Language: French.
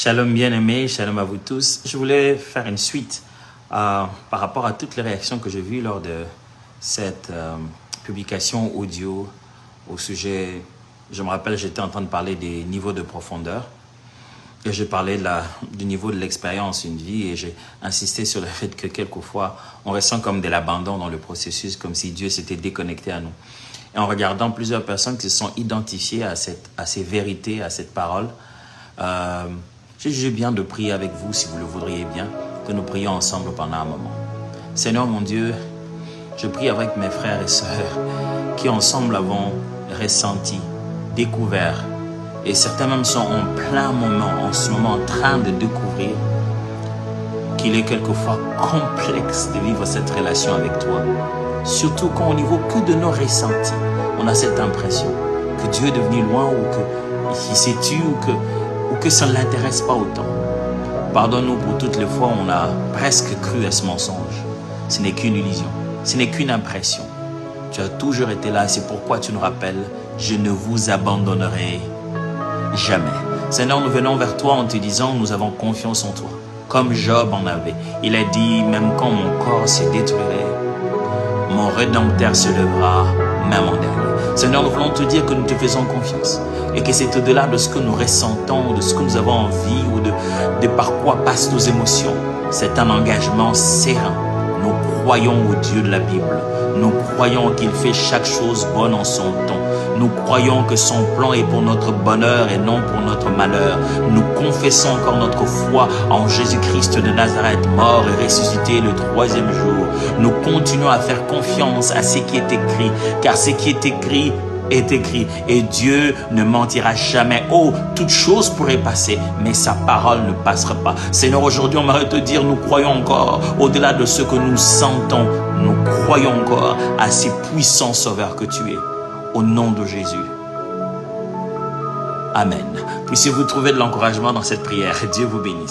Shalom bien-aimés, shalom à vous tous. Je voulais faire une suite par rapport à toutes les réactions que j'ai vues lors de cette publication audio au sujet, je me rappelle, j'étais en train de parler des niveaux de profondeur et je parlais du niveau de l'expérience, une vie, et j'ai insisté sur le fait que quelquefois on ressent comme de l'abandon dans le processus, comme si Dieu s'était déconnecté à nous. Et en regardant plusieurs personnes qui se sont identifiées à ces vérités, à cette parole, j'ai jugé bien de prier avec vous, si vous le voudriez bien, que nous prions ensemble pendant un moment. Seigneur mon Dieu, je prie avec mes frères et sœurs qui ensemble avons ressenti, découvert, et certains même sont en plein moment, en ce moment, en train de découvrir qu'il est quelquefois complexe de vivre cette relation avec toi. Surtout quand au niveau que de nos ressentis, on a cette impression que Dieu est devenu loin ou qu'il s'est tué ou que ça ne l'intéresse pas autant. Pardonne-nous pour toutes les fois où on a presque cru à ce mensonge. Ce n'est qu'une illusion, ce n'est qu'une impression. Tu as toujours été là et c'est pourquoi tu nous rappelles, je ne vous abandonnerai jamais. Seigneur, nous venons vers toi en te disant, nous avons confiance en toi. Comme Job en avait. Il a dit, même quand mon corps se détruirait, mon Rédempteur se lèvera, même en dernier. Seigneur, nous voulons te dire que nous te faisons confiance et que c'est au-delà de ce que nous ressentons, de ce que nous avons envie ou de par quoi passent nos émotions. C'est un engagement serein. Nous croyons au Dieu de la Bible. Nous croyons qu'il fait chaque chose bonne en son temps. Nous croyons que son plan est pour notre bonheur et non pour notre malheur. Nous confessons encore notre foi en Jésus-Christ de Nazareth, mort et ressuscité le troisième jour. Nous continuons à faire confiance à ce qui est écrit, car ce qui est écrit et Dieu ne mentira jamais. Oh, toute chose pourrait passer, mais sa parole ne passera pas. Seigneur, aujourd'hui, on m'arrête de te dire, nous croyons encore, au-delà de ce que nous sentons, nous croyons encore à ces puissants sauveurs que tu es. Au nom de Jésus. Amen. Puissiez-vous trouver de l'encouragement dans cette prière. Dieu vous bénisse.